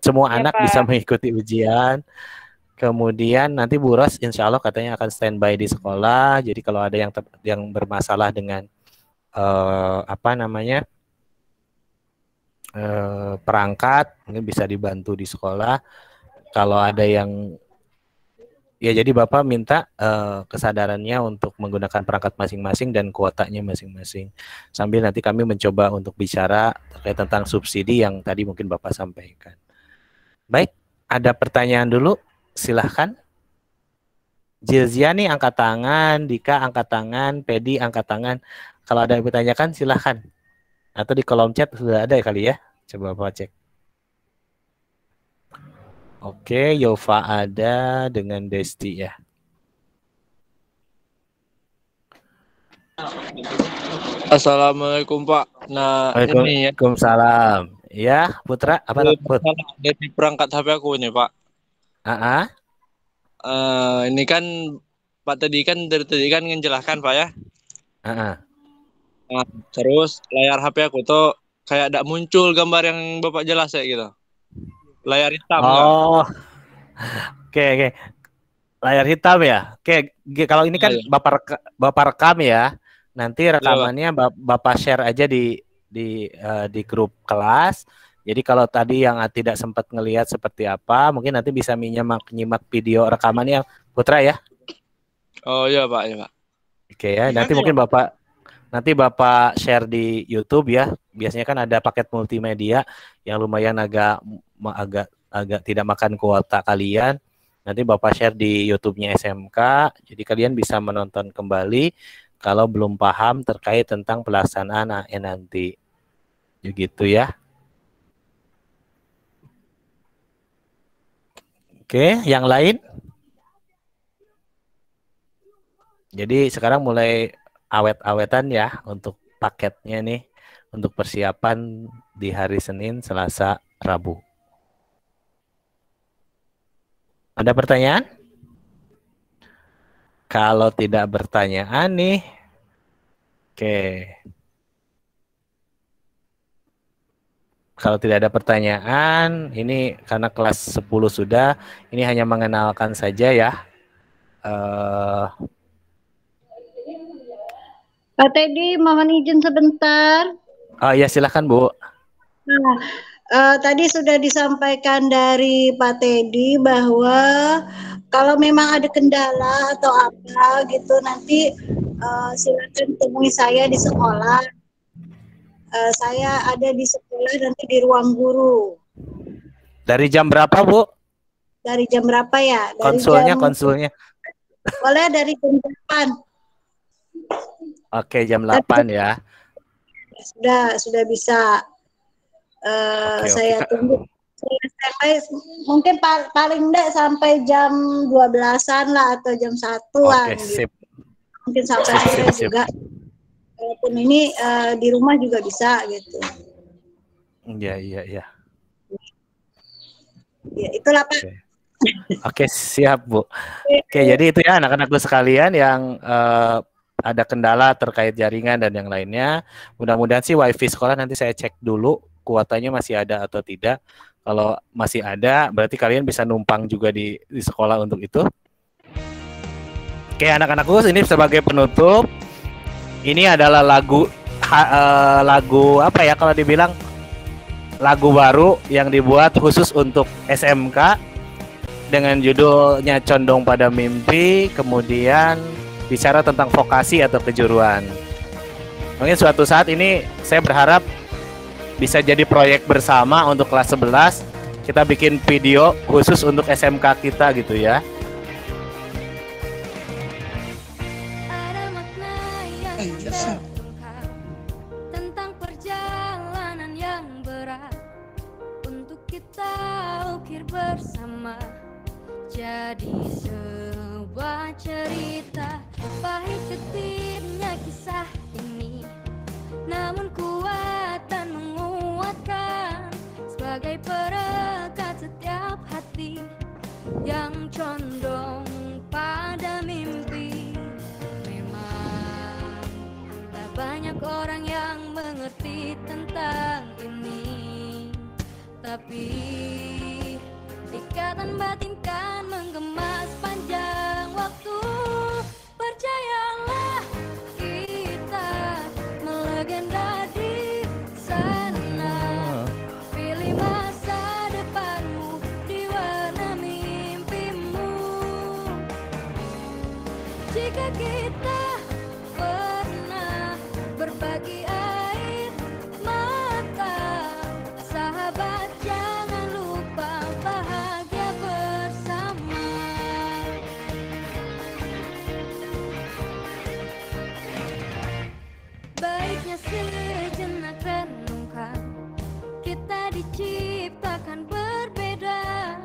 semua anak
Pak.
bisa mengikuti ujian. Kemudian nanti Bu Ros insya Allah katanya akan standby di sekolah. Jadi kalau ada yang bermasalah dengan perangkat, mungkin bisa dibantu di sekolah. Kalau ada yang ya jadi Bapak minta kesadarannya untuk menggunakan perangkat masing-masing dan kuotanya masing-masing. Sambil nanti kami mencoba untuk bicara terkait tentang subsidi yang tadi mungkin Bapak sampaikan. Baik, ada pertanyaan dulu, silahkan. Jilziani angkat tangan, Dika angkat tangan, Pedi angkat tangan. Kalau ada yang bertanyakan silahkan. Atau di kolom chat sudah ada kali ya. Coba Bapak cek. Oke, Yova ada dengan Desti ya.
Assalamualaikum Pak. Nah ini ya.
Waalaikumsalam. Ya, Putra, apa Put?
Dari perangkat HP aku ini Pak. Ini kan Pak tadi kan menjelaskan Pak ya. Nah, terus layar HP aku tuh kayak tidak muncul gambar yang Bapak jelas ya gitu. Layar hitam.
Oh, oke. Layar hitam ya. Oke, kalau ini kan Bapak rekam ya. Nanti rekamannya Bapak share aja di grup kelas. Jadi kalau tadi yang tidak sempat ngelihat seperti apa, mungkin nanti bisa nyimak video rekamannya Putra ya.
Oh iya Pak, ya Pak.
Oke ya, nanti mungkin Bapak share di YouTube ya. Biasanya kan ada paket multimedia yang lumayan agak tidak makan kuota kalian. Nanti Bapak share di YouTube-nya SMK. Jadi kalian bisa menonton kembali kalau belum paham terkait tentang pelaksanaan AN nanti. Begitu ya. Oke, yang lain? Jadi sekarang mulai awet-awetan ya untuk paketnya nih, untuk persiapan di hari Senin, Selasa, Rabu. Ada pertanyaan? Kalau tidak bertanyaan nih, oke. Kalau tidak ada pertanyaan, ini karena kelas 10 sudah, ini hanya mengenalkan saja ya.
Pak Teddy, mohon izin sebentar.
Oh ya, silakan Bu.
Nah, tadi sudah disampaikan dari Pak Teddy bahwa kalau memang ada kendala atau apa gitu, nanti silakan temui saya di sekolah. Saya ada di sekolah nanti di ruang guru.
Dari jam berapa, Bu?
Dari jam berapa ya? Dari
konsulnya.
Boleh dari jam 8.
Oke, jam 8 ya.
Sudah bisa. Saya tunggu. Sampai mungkin paling enggak sampai jam 12-an lah atau jam 1-an.
Oke, sip.
Mungkin sampai sore juga. Walaupun ini di rumah juga bisa gitu.
Iya.
Ya, itulah Pak.
Oke, siap Bu. Oke, jadi itu ya anak-anakku sekalian yang ada kendala terkait jaringan dan yang lainnya. Mudah-mudahan sih WiFi sekolah nanti saya cek dulu kuotanya masih ada atau tidak. Kalau masih ada, berarti kalian bisa numpang juga di sekolah untuk itu. Oke, anak-anakku, ini sebagai penutup. Ini adalah lagu apa ya kalau dibilang lagu baru yang dibuat khusus untuk SMK dengan judulnya Condong Pada Mimpi, kemudian bicara tentang vokasi atau kejuruan. Mungkin suatu saat ini saya berharap bisa jadi proyek bersama untuk kelas 11. Kita bikin video khusus untuk SMK kita gitu ya.
Tentang perjalanan yang berat untuk kita ukir bersama, jadi sebuah cerita pahit getirnya kisah ini, namun kuat dan menguatkan sebagai perekat setiap hati yang condong pada mimpi. Memang tak banyak orang yang mengerti tentang ini, tapi ikatan batin kan menggema sepanjang waktu. Percayalah, kita melegenda di sana. Pilih masa depanmu di warna mimpimu. Jika kita pernah berbagi air mata, sahabat jangan lupa bahagia bersama. Baiknya sejenak renungkan, kita diciptakan berbeda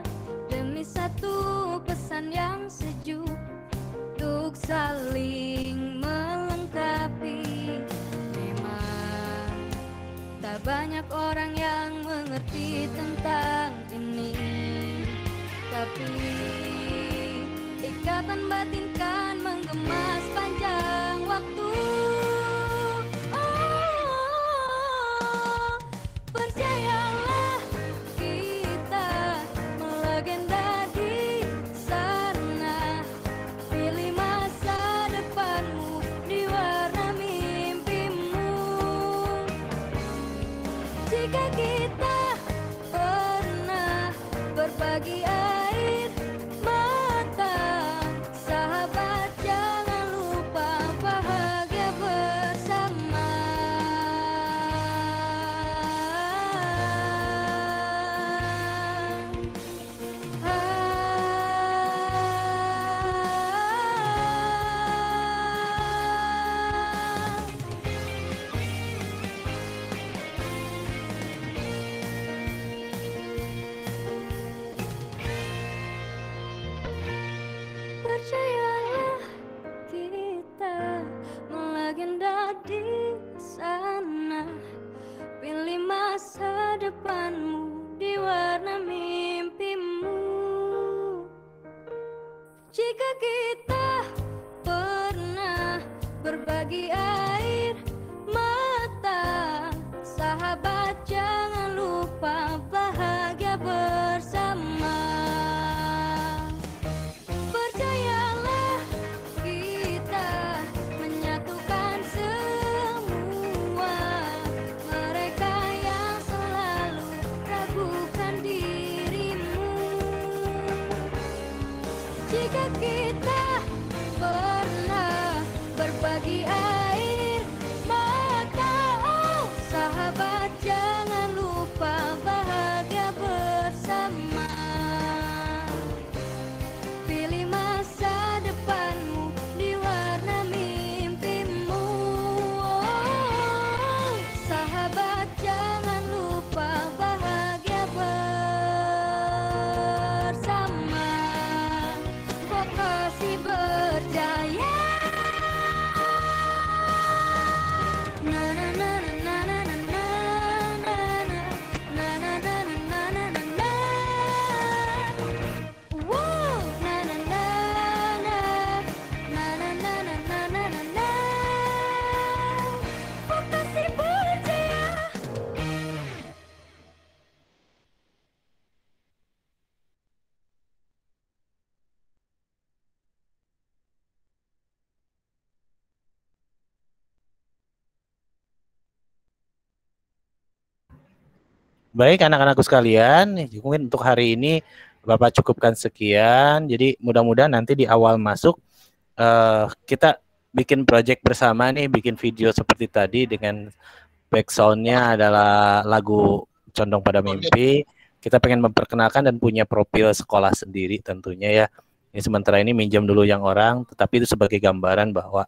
demi satu pesan yang sejuk untuk saling melengkapi. Memang tak banyak orang yang mengerti tentang ini, tapi ikatan batin kan menggema sepanjang waktu. Oh, percayalah, kita melegenda di sana. Pilih masa depanmu di warna mimpimu. Jika kita pernah berbagi air mata, sahabat jangan lupa bahagia bersama. Percayalah, kita melegenda di sana. Pilih masa depanmu di warna mimpimu. Jika kita pernah berbagi air mata, sahabat jangan lupa
Baik anak-anakku sekalian, mungkin untuk hari ini Bapak cukupkan sekian. Jadi mudah-mudahan nanti di awal masuk kita bikin project bersama nih, bikin video seperti tadi dengan backsoundnya adalah lagu Condong Pada Mimpi. Kita pengen memperkenalkan dan punya profil sekolah sendiri tentunya ya. Ini sementara ini minjam dulu yang orang, tetapi itu sebagai gambaran bahwa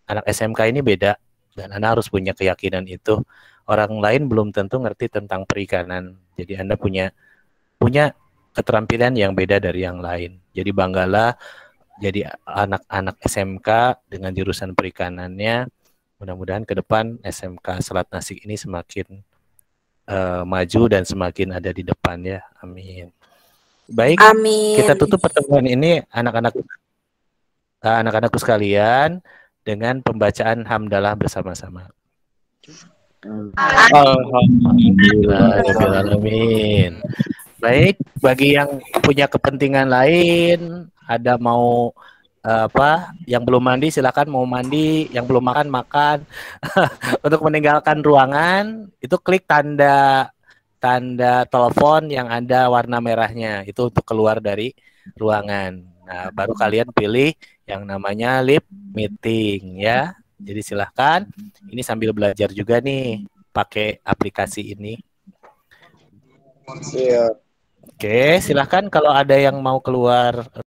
anak SMK ini beda dan Anda harus punya keyakinan itu. Orang lain belum tentu ngerti tentang perikanan. Jadi Anda punya keterampilan yang beda dari yang lain. Jadi banggalah jadi anak-anak SMK dengan jurusan perikanannya. Mudah-mudahan ke depan SMK Selat Nasik ini semakin maju dan semakin ada di depan ya. Amin. Baik,
Amin.
kita tutup pertemuan ini anak-anakku sekalian dengan pembacaan hamdalah bersama-sama. Alhamdulillahirrahmanirrahim. Baik, bagi yang punya kepentingan lain, ada mau yang belum mandi silakan mau mandi, yang belum makan. Untuk meninggalkan ruangan itu klik tanda telepon yang ada warna merahnya, itu untuk keluar dari ruangan. Nah, baru kalian pilih yang namanya live meeting ya. Jadi silahkan, ini sambil belajar juga nih pakai aplikasi ini.
Iya.
Oke, silahkan kalau ada yang mau keluar